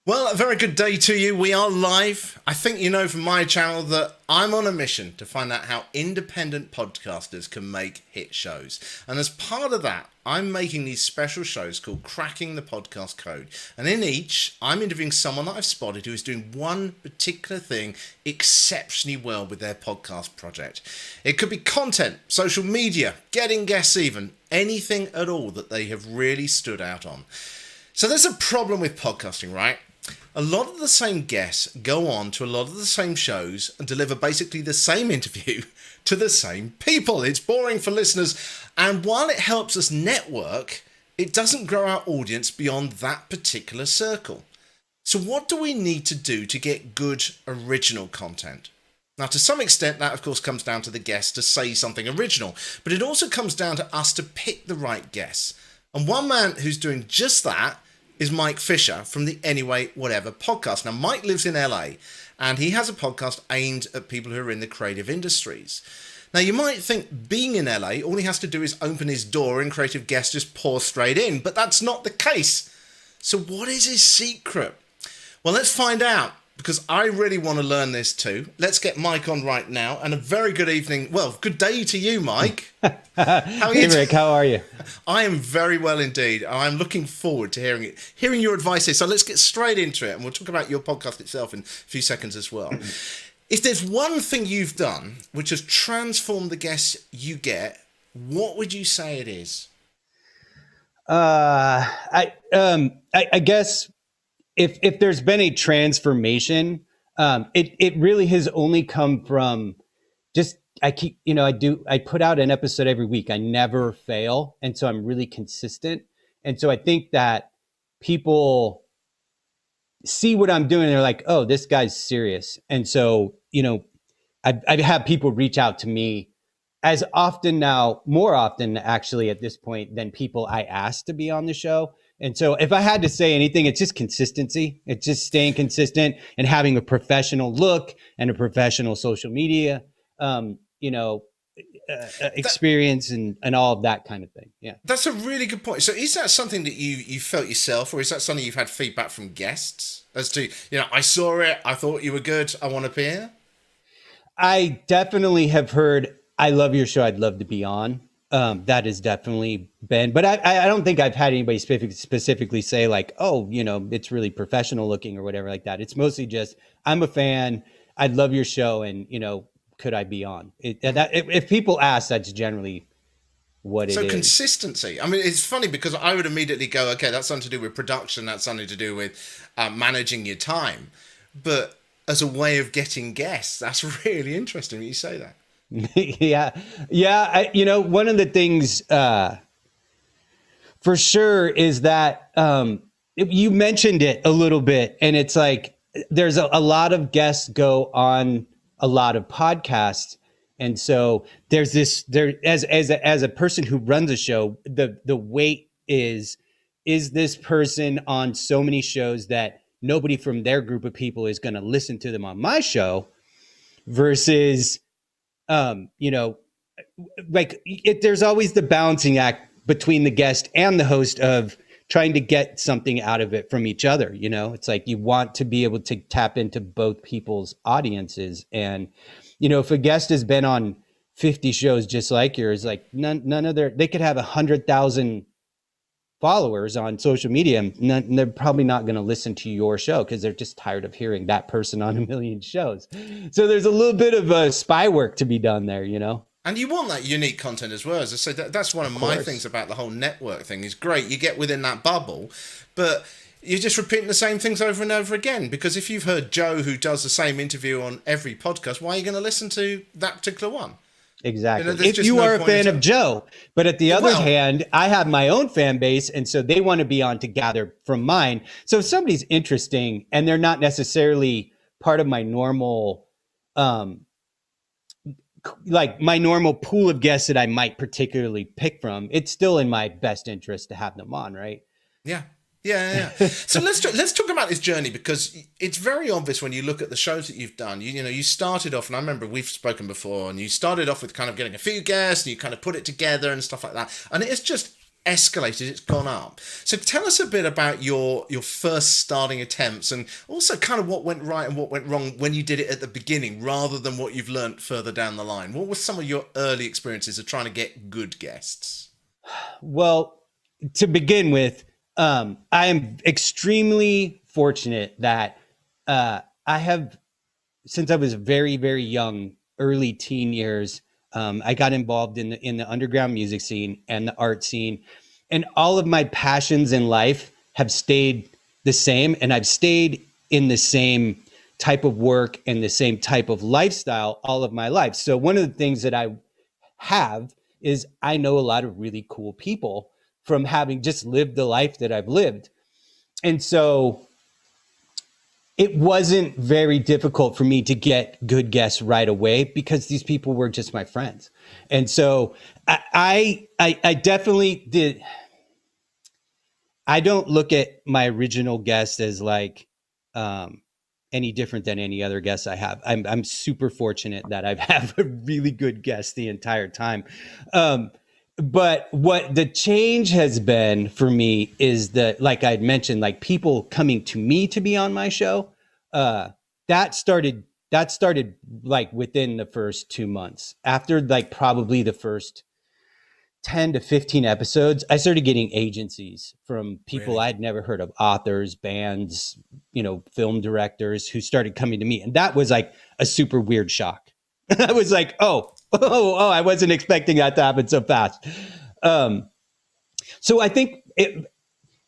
Well, a very good day to you. We are live. I think you know from my channel that I'm on a mission to find out how independent podcasters can make hit shows. And as part of that, I'm making these special shows called Cracking the Podcast Code. And in each, I'm interviewing someone that I've spotted who is doing one particular thing exceptionally well with their podcast project. It could be content, social media, getting guests even, anything at all that they have really stood out on. So there's a problem with podcasting, right? A lot of the same guests go on to a lot of the same shows and deliver basically the same interview to the same people. It's boring for listeners, and while it helps us network, it doesn't grow our audience beyond that particular circle. So what do we need to do to get good original content? Now, to some extent, that of course comes down to the guest to say something original, but it also comes down to us to pick the right guests. And one man who's doing just that is Mike Fisher from the Anyway Whatever podcast. Now, Mike lives in LA, and he has a podcast aimed at people who are in the creative industries. Now, you might think being in LA, all he has to do is open his door and creative guests just pour straight in, but that's not the case. So what is his secret? Well, let's find out, because I really want to learn this too. Let's get Mike on right now, and a very good evening. Well, good day to you, Mike. How are you? Hey, Rick, how are you? I am very well indeed. I'm looking forward to hearing your advice here. So let's get straight into it, and we'll talk about your podcast itself in a few seconds as well. If there's one thing you've done which has transformed the guests you get, what would you say it is? I guess if there's been a transformation, it really has only come from just, I put out an episode every week. I never fail. And so I'm really consistent. And so I think that people see what I'm doing. They're like, oh, this guy's serious. And so, I've had people reach out to me as often now, more often actually at this point than people I asked to be on the show. And so if I had to say anything, it's just consistency. It's just staying consistent and having a professional look and a professional social media, experience and all of that kind of thing. Yeah. That's a really good point. So is that something that you felt yourself, or is that something you've had feedback from guests as to, I saw it, I thought you were good, I want to be here? I definitely have heard, I love your show, I'd love to be on. That has definitely been, but I don't think I've had anybody specifically say like, oh, it's really professional looking or whatever like that. It's mostly just, I'm a fan, I'd love your show, and, could I be on? If people ask, that's generally what it is. So consistency. I mean, it's funny because I would immediately go, okay, that's something to do with production, that's something to do with managing your time. But as a way of getting guests, that's really interesting that you say that. Yeah. One of the things for sure is that you mentioned it a little bit, and it's like there's a lot of guests go on a lot of podcasts, and so there's this as a person who runs a show, the weight is this person on so many shows that nobody from their group of people is going to listen to them on my show versus there's always the balancing act between the guest and the host of trying to get something out of it from each other. It's like you want to be able to tap into both people's audiences. And, if a guest has been on 50 shows just like yours, like none of they could have 100,000 followers on social media, and they're probably not going to listen to your show because they're just tired of hearing that person on a million shows. So there's a little bit of spy work to be done there, And you want that unique content as well. As I say, that's one of my things about the whole network thing. Is great, you get within that bubble, but you're just repeating the same things over and over again. Because if you've heard Joe, who does the same interview on every podcast, why are you going to listen to that particular one? Exactly. If you are a fan of Joe, but at the other hand, I have my own fan base, and so they want to be on to gather from mine. So if somebody's interesting and they're not necessarily part of my normal, my normal pool of guests that I might particularly pick from, it's still in my best interest to have them on, right? Yeah. So let's talk about this journey, because it's very obvious when you look at the shows that you've done. You started off, and I remember we've spoken before, and you started off with kind of getting a few guests, and you kind of put it together and stuff like that. And it's just escalated, it's gone up. So tell us a bit about your first starting attempts, and also kind of what went right and what went wrong when you did it at the beginning, rather than what you've learnt further down the line. What were some of your early experiences of trying to get good guests? Well, to begin with, I am extremely fortunate that I have, since I was very, very young, early teen years, I got involved in the underground music scene and the art scene, and all of my passions in life have stayed the same, and I've stayed in the same type of work and the same type of lifestyle all of my life. So one of the things that I have is I know a lot of really cool people from having just lived the life that I've lived. And so it wasn't very difficult for me to get good guests right away because these people were just my friends. And so I definitely did. I don't look at my original guest as like any different than any other guests I have. I'm super fortunate that I've had a really good guest the entire time. But what the change has been for me is that, like I'd mentioned, like people coming to me to be on my show, that started like within the first 2 months. After like probably the first 10 to 15 episodes, I started getting agencies from people Really? I'd never heard of, authors, bands, film directors who started coming to me. And that was like a super weird shock. I was like, oh, I wasn't expecting that to happen so fast. So I think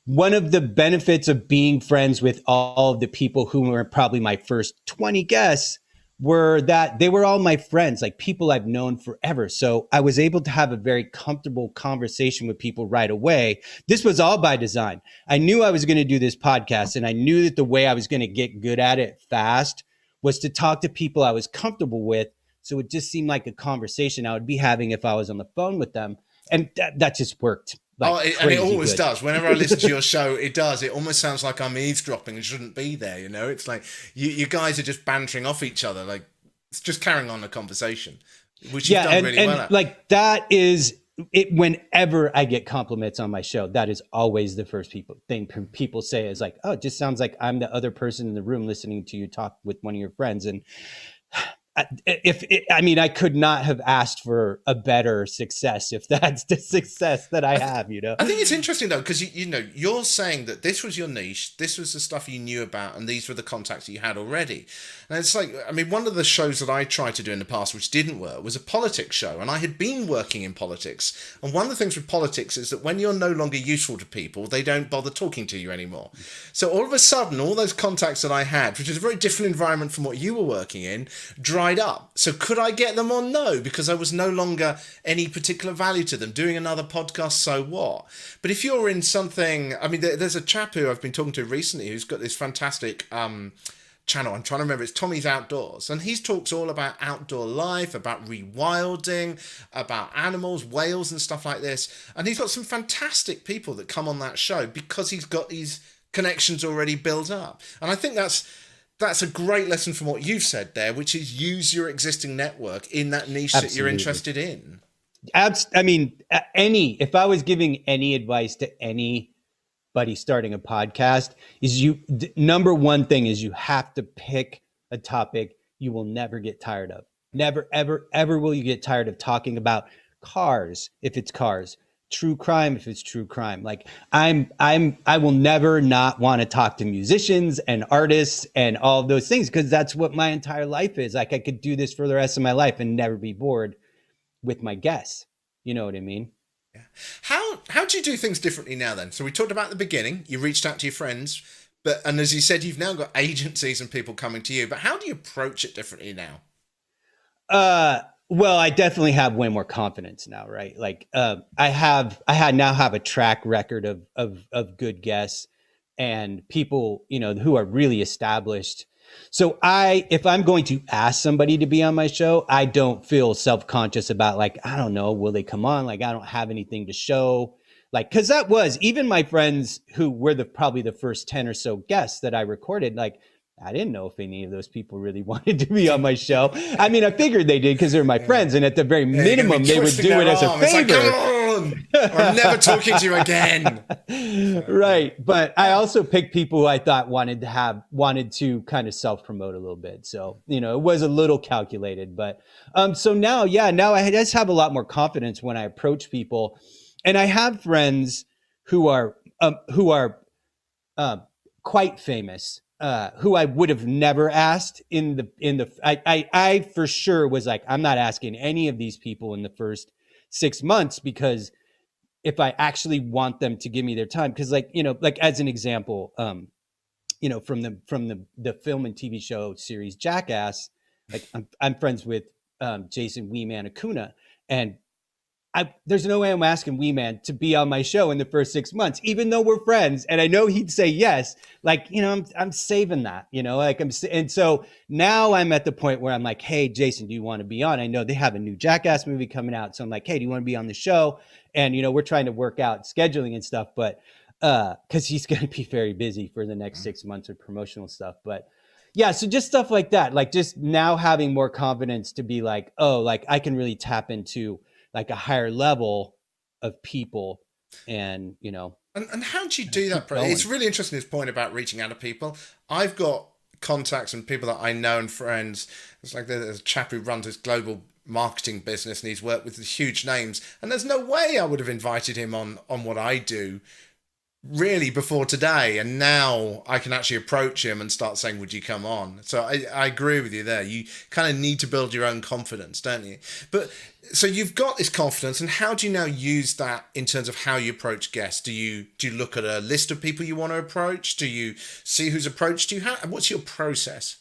one of the benefits of being friends with all of the people who were probably my first 20 guests were that they were all my friends, like people I've known forever. So I was able to have a very comfortable conversation with people right away. This was all by design. I knew I was going to do this podcast, and I knew that the way I was going to get good at it fast was to talk to people I was comfortable with. So it just seemed like a conversation I would be having if I was on the phone with them. And that just worked. And it always does. Whenever I listen to your show, it does. It almost sounds like I'm eavesdropping and shouldn't be there, It's like you guys are just bantering off each other. Like, it's just carrying on a conversation, which you've done really well at. Like that is it. Whenever I get compliments on my show, that is always the first thing people say is like, oh, it just sounds like I'm the other person in the room listening to you talk with one of your friends. And I could not have asked for a better success if that's the success that I have, I think it's interesting though, because you're saying that this was your niche, this was the stuff you knew about, and these were the contacts that you had already. And it's like, one of the shows that I tried to do in the past, which didn't work, was a politics show, and I had been working in politics. And one of the things with politics is that when you're no longer useful to people, they don't bother talking to you anymore. So all of a sudden, all those contacts that I had, which is a very different environment from what you were working in, dried up. So could I get them on? No, because I was no longer any particular value to them. Doing another podcast, so what? But if you're in something, there's a chap who I've been talking to recently who's got this fantastic channel. I'm trying to remember. It's Tommy's Outdoors. And he talks all about outdoor life, about rewilding, about animals, whales and stuff like this. And he's got some fantastic people that come on that show because he's got these connections already built up. And I think that's a great lesson from what you've said there, which is use your existing network in that niche that you're interested in. If I was giving any advice to anybody starting a podcast, is number one thing is you have to pick a topic you will never get tired of. Never, ever, ever will you get tired of talking about cars, if it's cars, true crime, if it's true crime. Like I will never not want to talk to musicians and artists and all of those things, because that's what my entire life is. Like I could do this for the rest of my life and never be bored with my guests. You know what I mean? Yeah. How do you do things differently now then? So we talked about the beginning, you reached out to your friends, and as you said, you've now got agencies and people coming to you, but how do you approach it differently now? Well, I definitely have way more confidence now, right? Like, I now have a track record of good guests and people, who are really established. So if I'm going to ask somebody to be on my show, I don't feel self-conscious about like, I don't know, will they come on? Like, I don't have anything to show. Like, cause that was even my friends who were probably the first 10 or so guests that I recorded, like, I didn't know if any of those people really wanted to be on my show. I figured they did because they're my friends. And at the very minimum, they would do it as a favor. home. I'm never talking to you again. Right. But I also picked people who I thought wanted to kind of self-promote a little bit. So, it was a little calculated, but so now I just have a lot more confidence when I approach people. And I have friends who are quite famous, who I would have never asked I for sure was like, I'm not asking any of these people in the first 6 months, because if I actually want them to give me their time, because like as an example, from the film and TV show series Jackass, like I'm friends with Jason Wee Man Acuna, and there's no way I'm asking Wee Man to be on my show in the first 6 months, even though we're friends. And I know he'd say yes. Like, I'm saving that, and so now I'm at the point where I'm like, hey, Jason, do you want to be on? I know they have a new Jackass movie coming out. So I'm like, hey, do you want to be on the show? And, we're trying to work out scheduling and stuff, but because he's going to be very busy for the next 6 months with promotional stuff. But yeah, so just stuff like that, like just now having more confidence to be like, oh, like I can really tap into like a higher level of people, and and how do you do that? It's really interesting, this point about reaching out to people. I've got contacts and people that I know and friends. It's like there's a chap who runs this global marketing business, and he's worked with huge names, and there's no way I would have invited him on what I do really before today, and now I can actually approach him and start saying, would you come on? So I agree with you there. You kind of need to build your own confidence, don't you? But so you've got this confidence, and how do you now use that in terms of how you approach guests? Do you look at a list of people you want to approach? Do you see who's approached you? What's your process?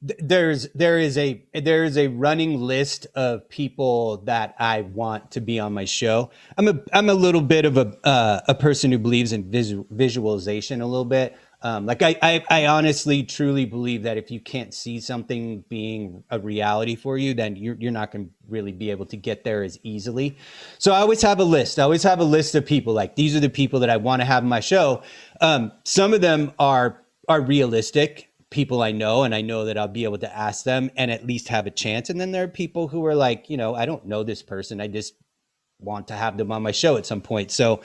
There is a running list of people that I want to be on my show. I'm a little bit of a person who believes in visualization a little bit. I honestly truly believe that if you can't see something being a reality for you, then you're not going to really be able to get there as easily. So I always have a list. I always have a list of people, like these are the people that I want to have on my show. Some of them are realistic people I know, and I know that I'll be able to ask them and at least have a chance. And then there are people who are like, I don't know this person, I just want to have them on my show at some point. So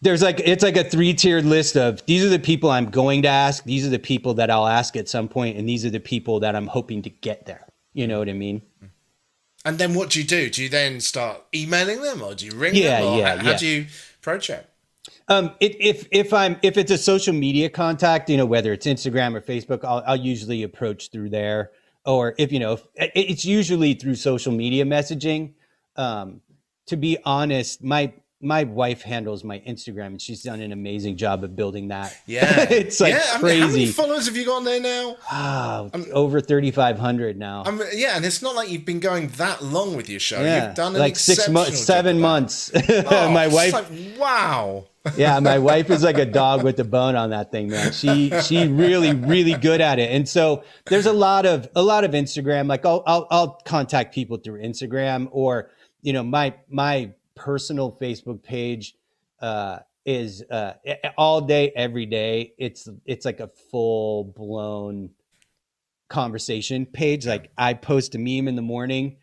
it's like a 3-tiered list of, these are the people I'm going to ask, these are the people that I'll ask at some point, and these are the people that I'm hoping to get there. You know what I mean? And then what do you do? Do you then start emailing them, or do you ring them? Or how do you approach it? If it's a social media contact, whether it's Instagram or Facebook, I'll usually approach through there. Or if it's usually through social media messaging. To be honest, my wife handles my Instagram, and she's done an amazing job of building that. Yeah, it's like crazy. How many followers have you got on there now? Over 3,500 now. And it's not like you've been going that long with your show. Yeah. You've done an like 6 months, 7 months. Oh, my wife, wow. Yeah, my wife is like a dog with a bone on that thing, man. She really, really good at it. And so there's a lot of Instagram. Like I'll contact people through Instagram, or my personal Facebook page is all day, every day. It's like a full blown conversation page. Like I post a meme in the morning,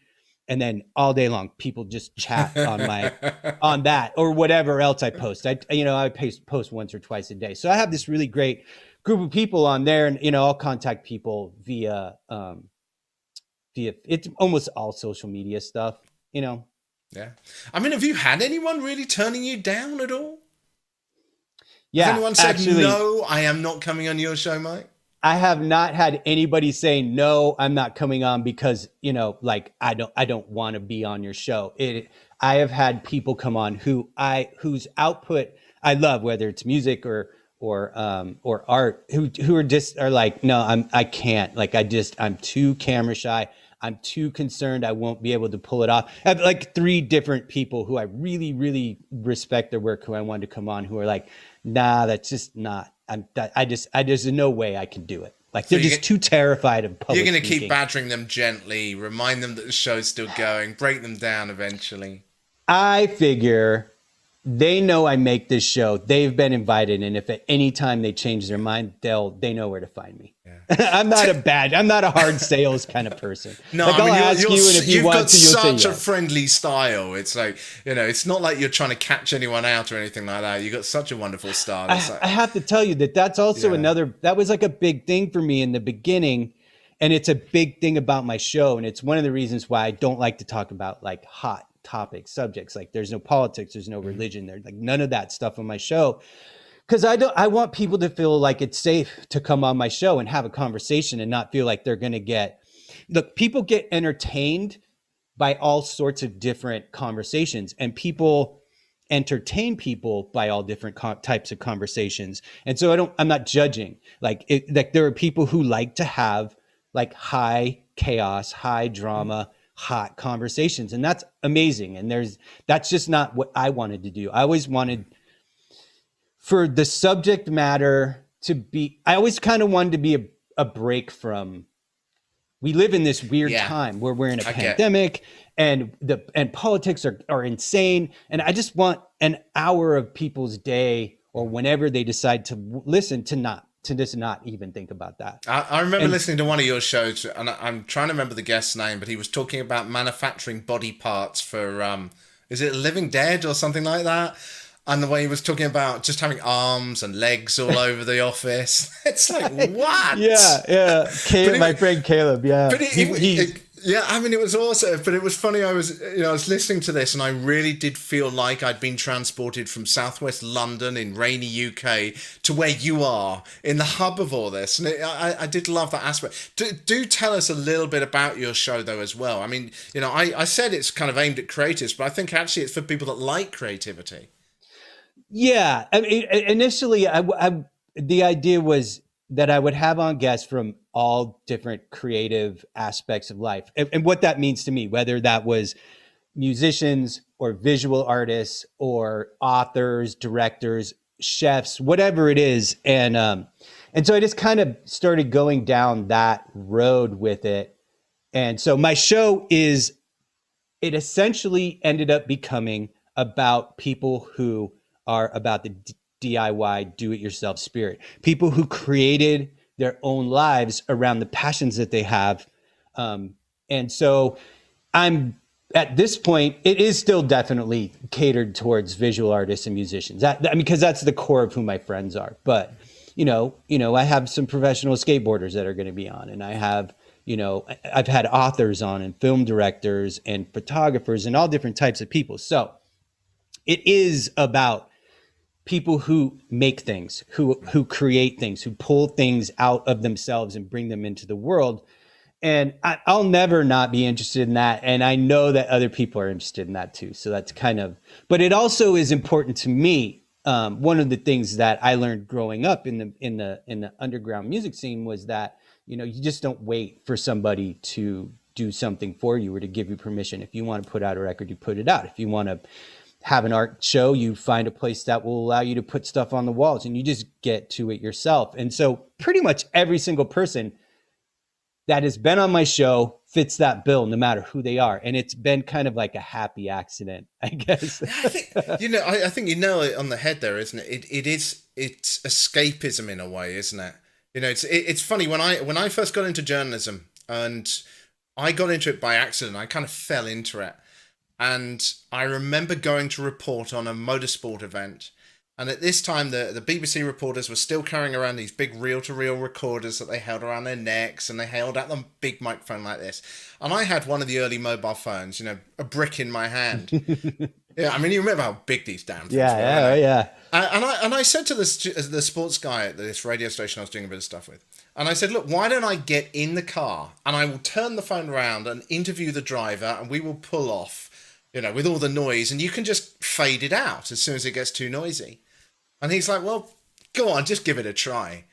and then all day long people just chat on that or whatever else I post. I post once or twice a day. So I have this really great group of people on there, and I'll contact people via it's almost all social media stuff. Yeah. I mean, have you had anyone really turning you down at all? Yeah. Has anyone said, no, I am not coming on your show, Mike? I have not had anybody say, no, I'm not coming on because, I don't want to be on your show. I have had people come on whose output I love, whether it's music or art, who are like, no, I can't. Like, I'm too camera shy. I'm too concerned I won't be able to pull it off. I have like 3 different people who I really, really respect their work, who I wanted to come on, who are like, nah, that's just not, there's no way I can do it. Like, they're just too terrified of public You're going to speaking. keep badgering them gently, remind them that the show's still going, break them down eventually. I figure they know I make this show. They've been invited, and if at any time they change their mind, they know where to find me. Yeah. I'm not a hard sales kind of person. No, like, I mean, I'll ask you, and if you want to, you'll say yes. You've got such a friendly style. It's like, it's not like you're trying to catch anyone out or anything like that. You've got such a wonderful style. I have to tell you that's also that was like a big thing for me in the beginning. And it's a big thing about my show. And it's one of the reasons why I don't like to talk about like hot topic subjects. Like there's no politics, there's no religion, there's like none of that stuff on my show. Because I want people to feel like it's safe to come on my show and have a conversation and not feel like they're going to look, people get entertained by all sorts of different conversations, and people entertain people by all different types of conversations. And so I'm not judging. Like there are people who like to have like high chaos, high drama, hot conversations. And that's amazing. And that's just not what I wanted to do. I always wanted for the subject matter I always kind of wanted to be a break from, we live in this weird time where we're in a pandemic and politics are insane. And I just want an hour of people's day or whenever they decide to listen to just not even think about that. I remember listening to one of your shows, and I'm trying to remember the guest's name, but he was talking about manufacturing body parts for, is it Living Dead or something like that? And the way he was talking about just having arms and legs all over the office. It's like, what? Yeah. My friend Caleb, yeah. But it was awesome. But it was funny. I was listening to this, and I really did feel like I'd been transported from southwest London in rainy UK to where you are in the hub of all this. And I did love that aspect. Do tell us a little bit about your show, though, as well. I mean, I said it's kind of aimed at creatives, but I think actually it's for people that like creativity. Yeah, I mean, initially, the idea was that I would have on guests from all different creative aspects of life, and what that means to me, whether that was musicians or visual artists or authors, directors, chefs, whatever it is, and so I just kind of started going down that road with it, and so my show it essentially ended up becoming about people who are about the DIY, do-it-yourself spirit. People who created their own lives around the passions that they have. And so I'm at this point, it is still definitely catered towards visual artists and musicians. Because that's the core of who my friends are. But, I have some professional skateboarders that are going to be on. And I have, I've had authors on and film directors and photographers and all different types of people. So it is about people who make things, who create things, who pull things out of themselves and bring them into the world. And I'll never not be interested in that. And I know that other people are interested in that too. So that's but it also is important to me. One of the things that I learned growing up in the underground music scene was that, you just don't wait for somebody to do something for you or to give you permission. If you want to put out a record, you put it out. If you want to have an art show, you find a place that will allow you to put stuff on the walls and you just get to it yourself. And so pretty much every single person that has been on my show fits that bill, no matter who they are. And it's been kind of like a happy accident, I guess. I think, I think you nail it on the head there, isn't it? It's escapism in a way, isn't it? It's funny when I first got into journalism, and I got into it by accident. I kind of fell into it. And I remember going to report on a motorsport event. And at this time, the BBC reporters were still carrying around these big reel-to-reel recorders that they held around their necks, and they held out the big microphone like this. And I had one of the early mobile phones, a brick in my hand. Yeah, I mean, you remember how big these damn things were. Yeah. And I said to the sports guy at this radio station I was doing a bit of stuff with, and I said, look, why don't I get in the car, and I will turn the phone around and interview the driver, and we will pull off, with all the noise, and you can just fade it out as soon as it gets too noisy. And he's like, well, go on, just give it a try.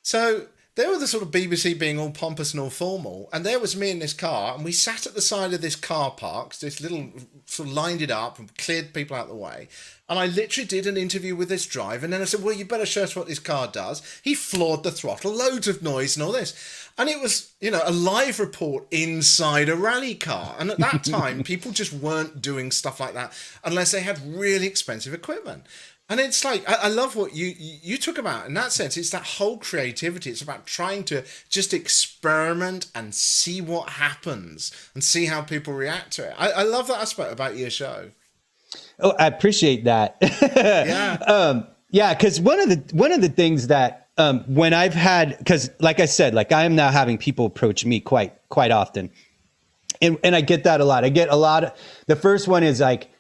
So there were the sort of BBC being all pompous and all formal, and there was me in this car, and we sat at the side of this car park, this little, sort of lined it up and cleared people out of the way, And I literally did an interview with this driver, and then I said, well, you better show us what this car does. He floored the throttle, loads of noise and all this. And it was, a live report inside a rally car. And at that time, people just weren't doing stuff like that unless they had really expensive equipment. And it's like, I love what you talk about in that sense. It's that whole creativity. It's about trying to just experiment and see what happens and see how people react to it. I love that aspect about your show. Oh, I appreciate that. Yeah. Because one of the things that when I've had, because like I said, like I am now having people approach me quite often, and I get that a lot. I get a lot of, the first one is like,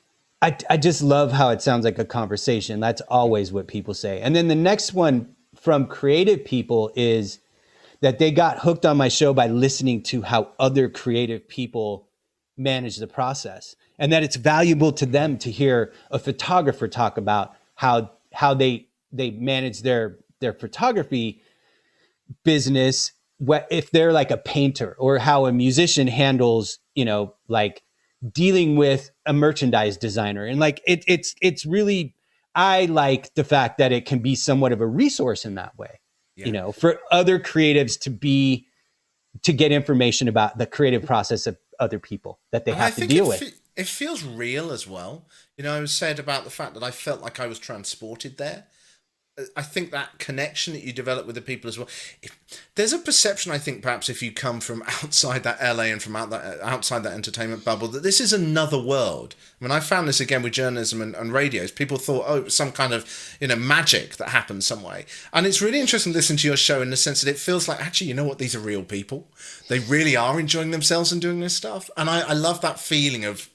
I just love how it sounds like a conversation. That's always what people say. And then the next one from creative people is that they got hooked on my show by listening to how other creative people manage the process, and that it's valuable to them to hear a photographer talk about how they manage their photography business, if they're like a painter, or how a musician handles, like dealing with a merchandise designer. And like it's really, I like the fact that it can be somewhat of a resource in that way, for other creatives to get information about the creative process of other people that they have to deal with. It feels real as well. I was said about the fact that I felt like I was transported there. I think that connection that you develop with the people as well. There's a perception, I think, perhaps if you come from outside that LA and from outside that entertainment bubble, that this is another world. I mean, I found this again with journalism and radios. People thought, it was some kind of, magic that happened some way. And it's really interesting to listen to your show in the sense that it feels like, actually, you know what? These are real people. They really are enjoying themselves and doing this stuff. And I love that feeling of,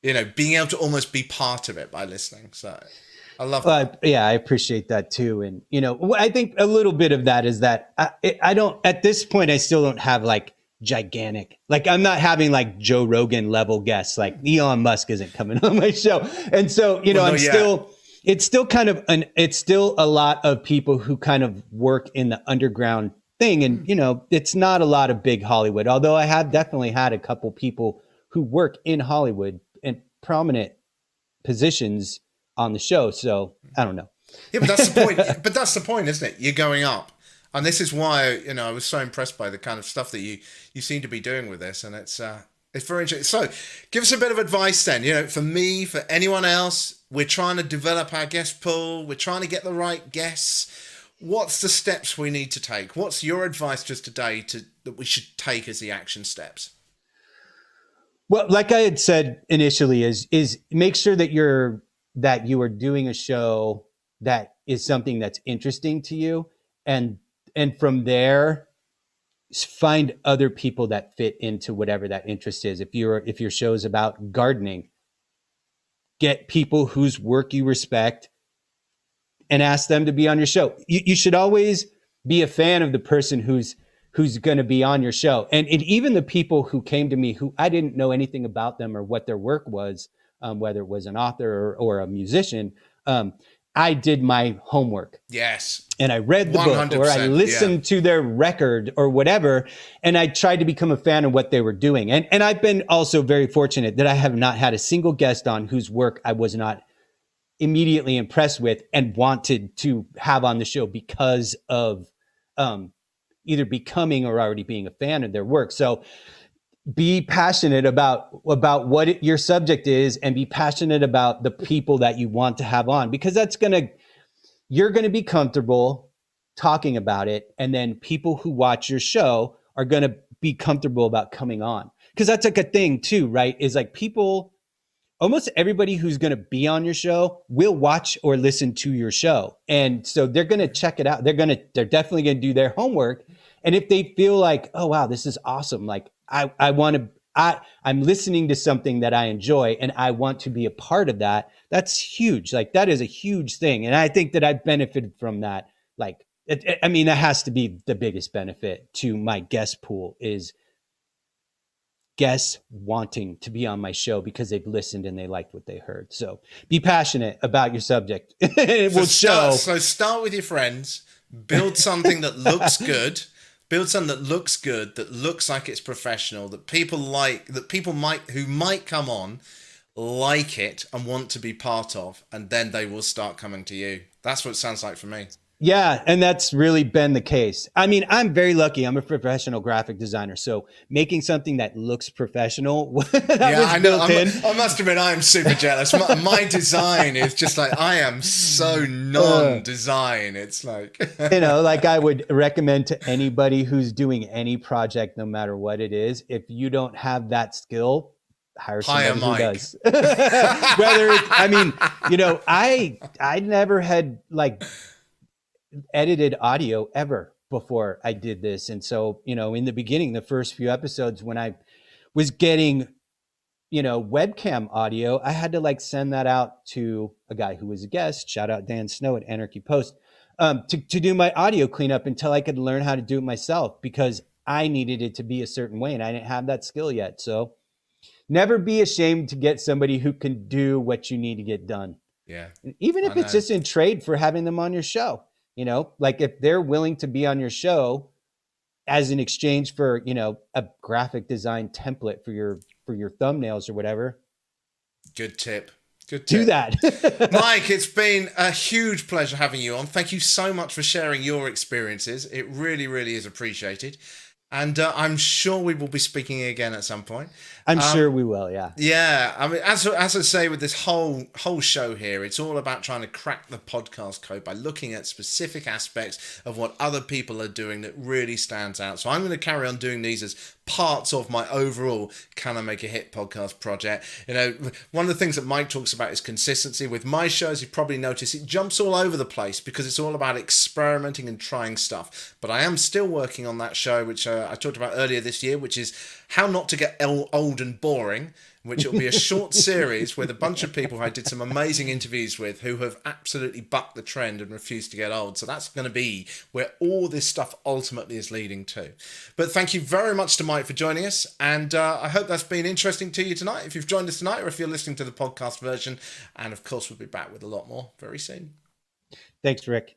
being able to almost be part of it by listening. So I love that. Yeah, I appreciate that too. And, I think a little bit of that is that I don't, at this point, I still don't have like gigantic, like I'm not having like Joe Rogan level guests, like Elon Musk isn't coming on my show. And so, it's still kind of it's still a lot of people who kind of work in the underground thing. And, it's not a lot of big Hollywood, although I have definitely had a couple people who work in Hollywood in prominent positions on the show. So I don't know. Yeah, but that's the point. But that's the point, isn't it? You're going up. And this is why, I was so impressed by the kind of stuff that you seem to be doing with this. And it's very interesting. So give us a bit of advice then, for me, for anyone else. We're trying to develop our guest pool. We're trying to get the right guests. What's the steps we need to take? What's your advice just today that we should take as the action steps? Well, like I had said initially, is make sure that you are doing a show that is something that's interesting to you, and from there find other people that fit into whatever that interest is. If your show is about gardening, get people whose work you respect and ask them to be on your show. You should always be a fan of the person who's going to be on your show. And even the people who came to me who I didn't know anything about them or what their work was, whether it was an author or a musician, I did my homework. Yes. And I read the book, or I listened to their record or whatever, and I tried to become a fan of what they were doing. And I've been also very fortunate that I have not had a single guest on whose work I was not immediately impressed with and wanted to have on the show because of either becoming or already being a fan of their work. So be passionate about what your subject is, and be passionate about the people that you want to have on, because you're going to be comfortable talking about it. And then people who watch your show are going to be comfortable about coming on. Cause that's like a thing too, right? Is like almost everybody who's going to be on your show will watch or listen to your show. And so they're going to check it out. They're definitely going to do their homework. And if they feel like, oh, wow, this is awesome. Like I'm listening to something that I enjoy and I want to be a part of that. That's huge. Like that is a huge thing. And I think that I've benefited from that. Like, that has to be the biggest benefit to my guest pool, is guests wanting to be on my show because they've listened and they liked what they heard. So be passionate about your subject. It will show. So start with your friends, build something that looks good. Build something that looks good, that looks like it's professional, that people like, that people who might come on like it and want to be part of, and then they will start coming to you. That's what it sounds like for me. Yeah, and that's really been the case. I mean, I'm very lucky. I'm a professional graphic designer, so making something that looks professional that was I know. built in. I must admit, I am super jealous. My design is just like, I am so non-design. It's like, Like I would recommend to anybody who's doing any project, no matter what it is, if you don't have that skill, hire somebody who does. Whether it's, I mean, I never had like edited audio ever before I did this. And so, in the beginning, the first few episodes when I was getting, webcam audio, I had to like send that out to a guy who was a guest, shout out Dan Snow at Anarchy Post, to do my audio cleanup until I could learn how to do it myself, because I needed it to be a certain way and I didn't have that skill yet. So never be ashamed to get somebody who can do what you need to get done. Yeah. Even if it's just in trade for having them on your show. Like if they're willing to be on your show as an exchange for, a graphic design template for your thumbnails or whatever. Good tip. Do that. Mike, it's been a huge pleasure having you on. Thank you so much for sharing your experiences. It really, really is appreciated. And I'm sure we will be speaking again at some point. I'm sure we will, yeah. Yeah, I mean, as I say with this whole show here, it's all about trying to crack the podcast code by looking at specific aspects of what other people are doing that really stands out. So I'm going to carry on doing these as parts of my overall Can I Make a Hit podcast project. One of the things that Mike talks about is consistency. With my shows, you probably notice it jumps all over the place because it's all about experimenting and trying stuff. But I am still working on that show, which I talked about earlier this year, which is How Not to Get Old and Boring, which will be a short series with a bunch of people who I did some amazing interviews with who have absolutely bucked the trend and refused to get old. So that's going to be where all this stuff ultimately is leading to. But thank you very much to Mike for joining us. And I hope that's been interesting to you tonight, if you've joined us tonight or if you're listening to the podcast version. And of course, we'll be back with a lot more very soon. Thanks, Rick.